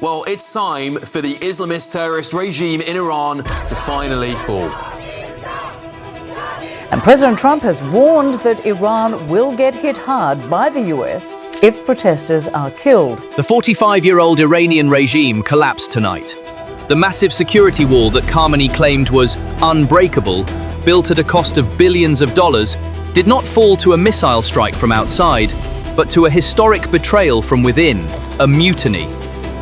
Well, it's time for the Islamist terrorist regime in Iran to finally fall. And President Trump has warned that Iran will get hit hard by the US if protesters are killed. The 45-year-old Iranian regime collapsed tonight. The massive security wall that Khamenei claimed was unbreakable, built at a cost of billions of dollars, did not fall to a missile strike from outside, but to a historic betrayal from within, a mutiny.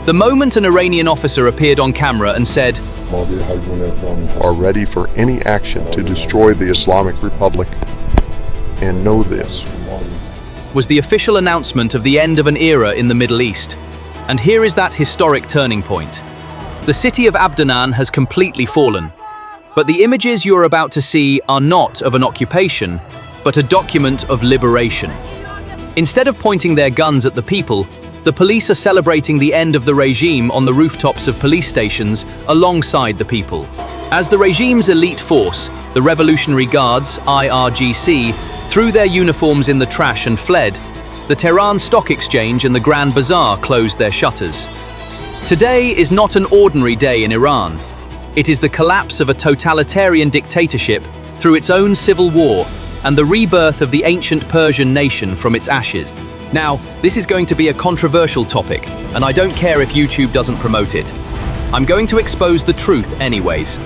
The moment an Iranian officer appeared on camera and said, "Are ready for any action to destroy the Islamic Republic, and know this," was the official announcement of the end of an era in the Middle East. And here is that historic turning point. The city of Abdanan has completely fallen. But the images you're about to see are not of an occupation, but a document of liberation. Instead of pointing their guns at the people, the police are celebrating the end of the regime on the rooftops of police stations alongside the people. As the regime's elite force, the Revolutionary Guards, IRGC, threw their uniforms in the trash and fled, the Tehran Stock Exchange and the Grand Bazaar closed their shutters. Today is not an ordinary day in Iran. It is the collapse of a totalitarian dictatorship through its own civil war and the rebirth of the ancient Persian nation from its ashes. Now, this is going to be a controversial topic, and I don't care if YouTube doesn't promote it. I'm going to expose the truth anyways.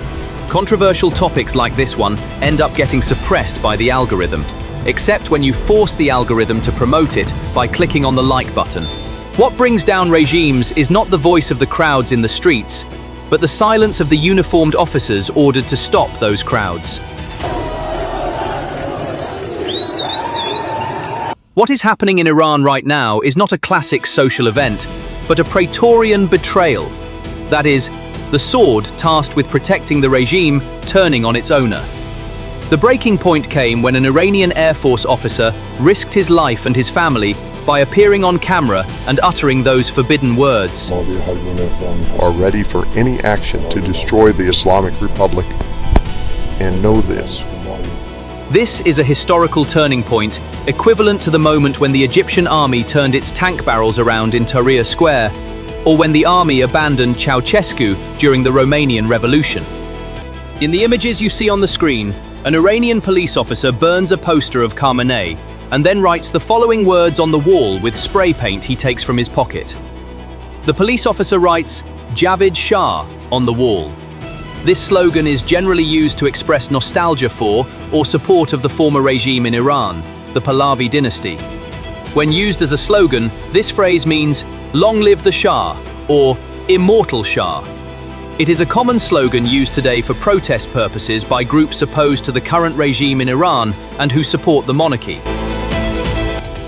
Controversial topics like this one end up getting suppressed by the algorithm, except when you force the algorithm to promote it by clicking on the like button. What brings down regimes is not the voice of the crowds in the streets, but the silence of the uniformed officers ordered to stop those crowds. What is happening in Iran right now is not a classic social event, but a Praetorian betrayal. That is, the sword tasked with protecting the regime turning on its owner. The breaking point came when an Iranian Air Force officer risked his life and his family by appearing on camera and uttering those forbidden words. "Are ready for any action to destroy the Islamic Republic, and know this." This is a historical turning point, equivalent to the moment when the Egyptian army turned its tank barrels around in Tahrir Square, or when the army abandoned Ceausescu during the Romanian Revolution. In the images you see on the screen, an Iranian police officer burns a poster of Khamenei and then writes the following words on the wall with spray paint he takes from his pocket. The police officer writes, "Javid Shah," on the wall. This slogan is generally used to express nostalgia for or support of the former regime in Iran, the Pahlavi dynasty. When used as a slogan, this phrase means, "Long live the Shah," or "Immortal Shah." It is a common slogan used today for protest purposes by groups opposed to the current regime in Iran and who support the monarchy.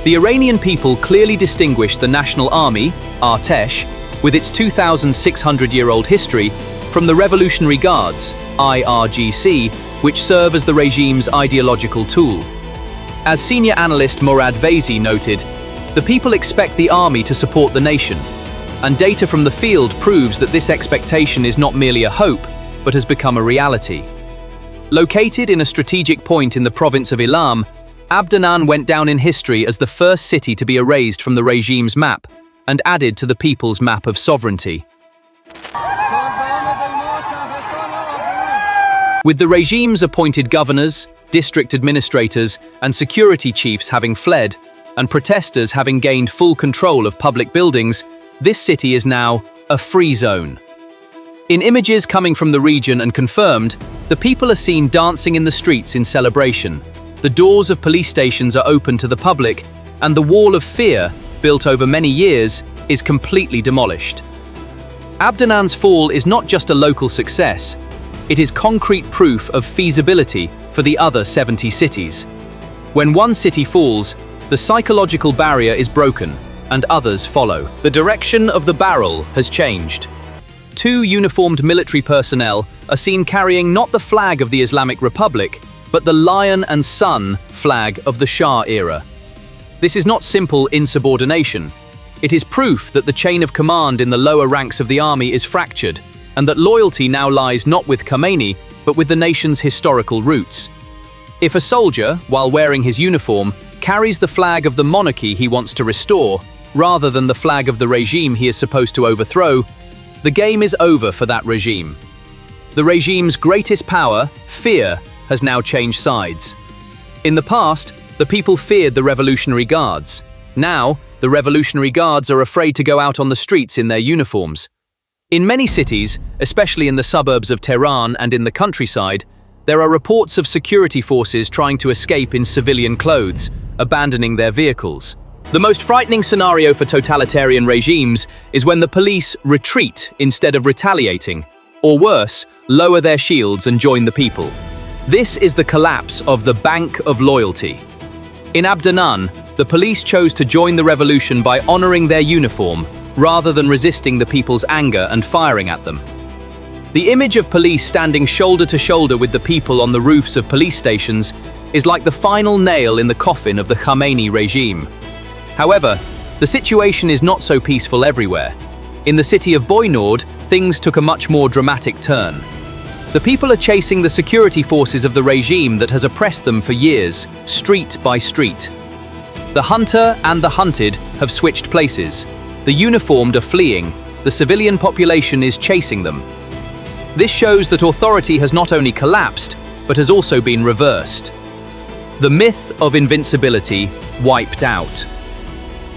The Iranian people clearly distinguish the National Army, Artesh, with its 2,600-year-old history, from the Revolutionary Guards, IRGC, which serve as the regime's ideological tool. As senior analyst Morad Vaisi noted, the people expect the army to support the nation, and data from the field proves that this expectation is not merely a hope, but has become a reality. Located in a strategic point in the province of Ilam, Abdanan went down in history as the first city to be erased from the regime's map and added to the people's map of sovereignty. With the regime's appointed governors, district administrators, and security chiefs having fled, and protesters having gained full control of public buildings, this city is now a free zone. In images coming from the region and confirmed, the people are seen dancing in the streets in celebration. The doors of police stations are open to the public, and the wall of fear, built over many years, is completely demolished. Abdanan's fall is not just a local success, it is concrete proof of feasibility for the other 70 cities. When one city falls, the psychological barrier is broken, and others follow. The direction of the barrel has changed. Two uniformed military personnel are seen carrying not the flag of the Islamic Republic, but the lion and sun flag of the Shah era. This is not simple insubordination. It is proof that the chain of command in the lower ranks of the army is fractured, and that loyalty now lies not with Khamenei, but with the nation's historical roots. If a soldier, while wearing his uniform, carries the flag of the monarchy he wants to restore, rather than the flag of the regime he is supposed to overthrow, the game is over for that regime. The regime's greatest power, fear, has now changed sides. In the past, the people feared the Revolutionary Guards. Now, the Revolutionary Guards are afraid to go out on the streets in their uniforms. In many cities, especially in the suburbs of Tehran and in the countryside, there are reports of security forces trying to escape in civilian clothes, abandoning their vehicles. The most frightening scenario for totalitarian regimes is when the police retreat instead of retaliating, or worse, lower their shields and join the people. This is the collapse of the Bank of Loyalty. In Abdanan, the police chose to join the revolution by honoring their uniform, rather than resisting the people's anger and firing at them. The image of police standing shoulder to shoulder with the people on the roofs of police stations is like the final nail in the coffin of the Khamenei regime. However, the situation is not so peaceful everywhere. In the city of Boynord, things took a much more dramatic turn. The people are chasing the security forces of the regime that has oppressed them for years, street by street. The hunter and the hunted have switched places. The uniformed are fleeing. The civilian population is chasing them. This shows that authority has not only collapsed, but has also been reversed. The myth of invincibility wiped out.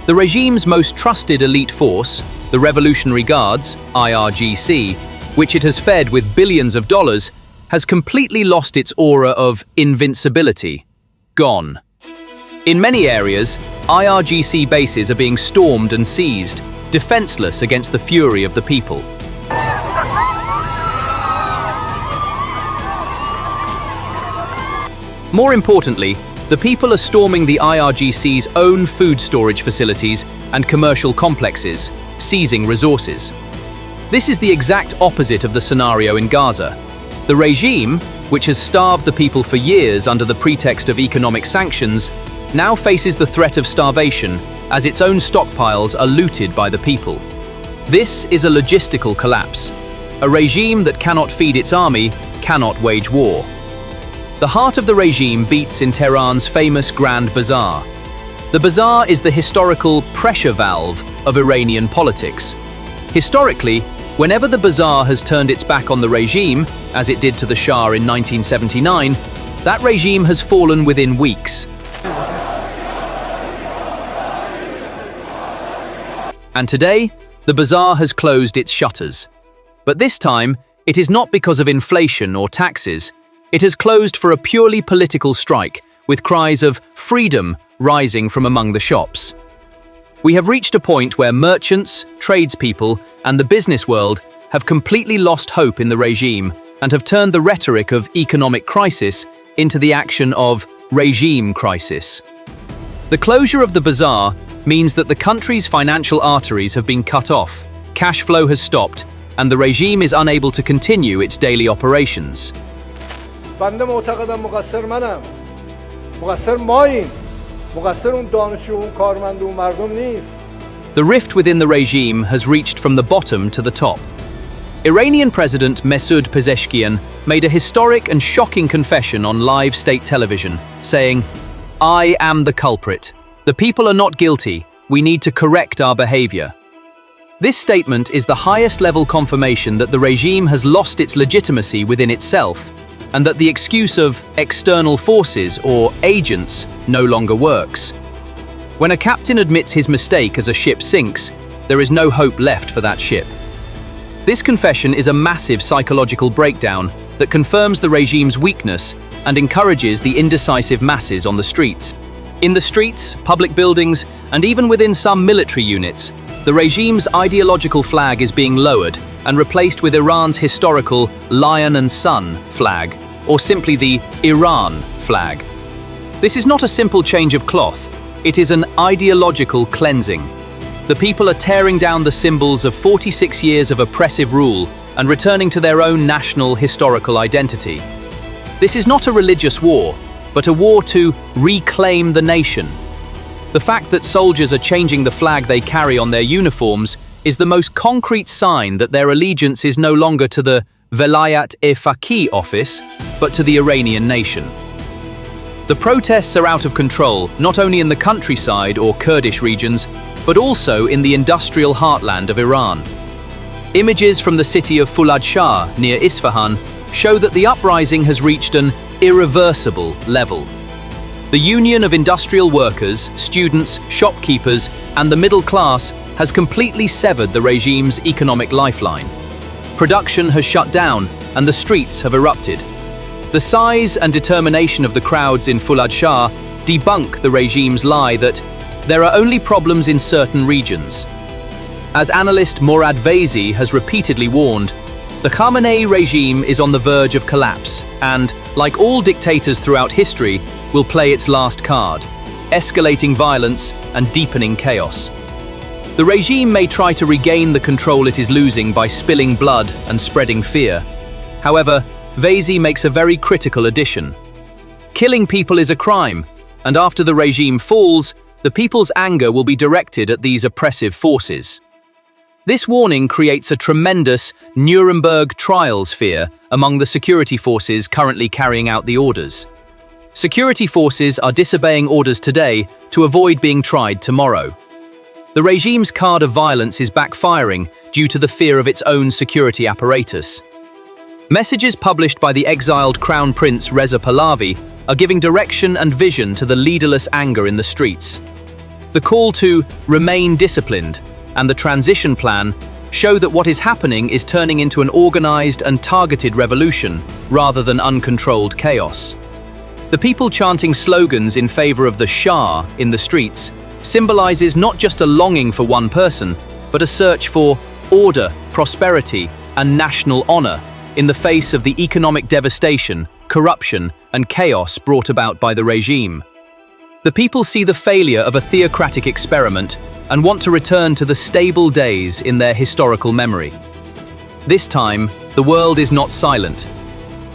The regime's most trusted elite force, the Revolutionary Guards, IRGC, which it has fed with billions of dollars, has completely lost its aura of invincibility. Gone. In many areas, IRGC bases are being stormed and seized, defenseless against the fury of the people. More importantly, the people are storming the IRGC's own food storage facilities and commercial complexes, seizing resources. This is the exact opposite of the scenario in Gaza. The regime, which has starved the people for years under the pretext of economic sanctions, now faces the threat of starvation as its own stockpiles are looted by the people. This is a logistical collapse. A regime that cannot feed its army cannot wage war. The heart of the regime beats in Tehran's famous Grand Bazaar. The Bazaar is the historical pressure valve of Iranian politics. Historically, whenever the Bazaar has turned its back on the regime, as it did to the Shah in 1979, that regime has fallen within weeks. And today, the Bazaar has closed its shutters. But this time, it is not because of inflation or taxes. It has closed for a purely political strike, with cries of freedom rising from among the shops. We have reached a point where merchants, tradespeople, and the business world have completely lost hope in the regime and have turned the rhetoric of economic crisis into the action of regime crisis. The closure of the Bazaar means that the country's financial arteries have been cut off, cash flow has stopped, and the regime is unable to continue its daily operations. بنده معتقدم مقصر منم مقصر ماییم مقصر اون دانشجو اون کارمند اون مردم نیست. The rift within the regime has reached from the bottom to the top. Iranian President Pezeshkiyan made a historic and shocking confession on live state television, saying, "I am the culprit. The people are not guilty. We need to correct our behavior." This statement is the highest level confirmation that the regime has lost its legitimacy within itself, and that the excuse of external forces or agents no longer works. When a captain admits his mistake as a ship sinks, there is no hope left for that ship. This confession is a massive psychological breakdown that confirms the regime's weakness and encourages the indecisive masses on the streets. In the streets, public buildings, and even within some military units, the regime's ideological flag is being lowered and replaced with Iran's historical lion and sun flag, or simply the Iran flag. This is not a simple change of cloth, it is an ideological cleansing. The people are tearing down the symbols of 46 years of oppressive rule and returning to their own national historical identity. This is not a religious war, but a war to reclaim the nation. The fact that soldiers are changing the flag they carry on their uniforms is the most concrete sign that their allegiance is no longer to the Velayat-e Faqih office, but to the Iranian nation. The protests are out of control, not only in the countryside or Kurdish regions, but also in the industrial heartland of Iran. Images from the city of Fulad Shah, near Isfahan, show that the uprising has reached an irreversible level. The Union of Industrial Workers, students, shopkeepers, and the middle class has completely severed the regime's economic lifeline. Production has shut down, and the streets have erupted. The size and determination of the crowds in Fulad Shah debunk the regime's lie that there are only problems in certain regions. As analyst Morad Vaisi has repeatedly warned, the Khamenei regime is on the verge of collapse and, like all dictators throughout history, will play its last card, escalating violence and deepening chaos. The regime may try to regain the control it is losing by spilling blood and spreading fear. However, Vaisi makes a very critical addition. Killing people is a crime, and after the regime falls, the people's anger will be directed at these oppressive forces. This warning creates a tremendous Nuremberg trials fear among the security forces currently carrying out the orders. Security forces are disobeying orders today to avoid being tried tomorrow. The regime's card of violence is backfiring due to the fear of its own security apparatus. Messages published by the exiled Crown Prince Reza Pahlavi are giving direction and vision to the leaderless anger in the streets. The call to remain disciplined and the transition plan show that what is happening is turning into an organized and targeted revolution rather than uncontrolled chaos. The people chanting slogans in favor of the Shah in the streets symbolizes not just a longing for one person, but a search for order, prosperity, and national honor in the face of the economic devastation, corruption, and chaos brought about by the regime. The people see the failure of a theocratic experiment and want to return to the stable days in their historical memory. This time, the world is not silent.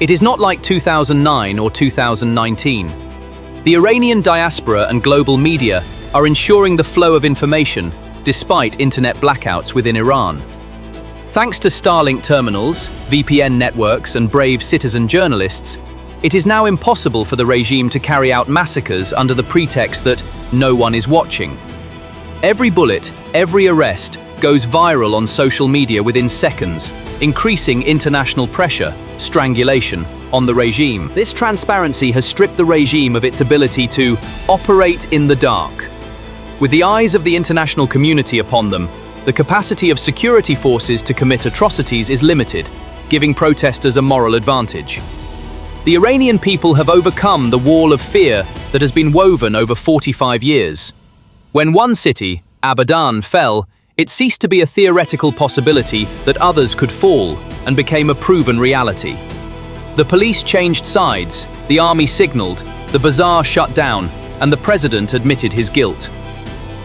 It is not like 2009 or 2019. The Iranian diaspora and global media are ensuring the flow of information despite internet blackouts within Iran. Thanks to Starlink terminals, VPN networks, and brave citizen journalists, it is now impossible for the regime to carry out massacres under the pretext that no one is watching. Every bullet, every arrest goes viral on social media within seconds, increasing international pressure, strangulation, on the regime. This transparency has stripped the regime of its ability to operate in the dark. With the eyes of the international community upon them, the capacity of security forces to commit atrocities is limited, giving protesters a moral advantage. The Iranian people have overcome the wall of fear that has been woven over 45 years. When one city, Abdan, fell, it ceased to be a theoretical possibility that others could fall and became a proven reality. The police changed sides, the army signaled, the Bazaar shut down, and the president admitted his guilt.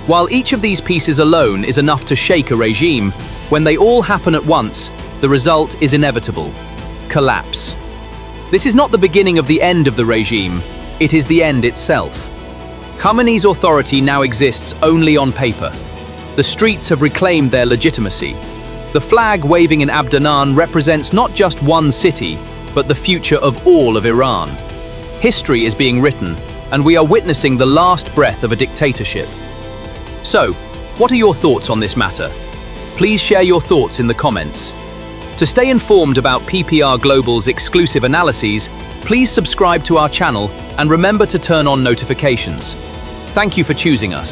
While each of these pieces alone is enough to shake a regime, when they all happen at once, the result is inevitable: collapse. This is not the beginning of the end of the regime, it is the end itself. Khamenei's authority now exists only on paper. The streets have reclaimed their legitimacy. The flag waving in Abdanan represents not just one city, but the future of all of Iran. History is being written, and we are witnessing the last breath of a dictatorship. So, what are your thoughts on this matter? Please share your thoughts in the comments. To stay informed about PPR Global's exclusive analyses, please subscribe to our channel and remember to turn on notifications. Thank you for choosing us.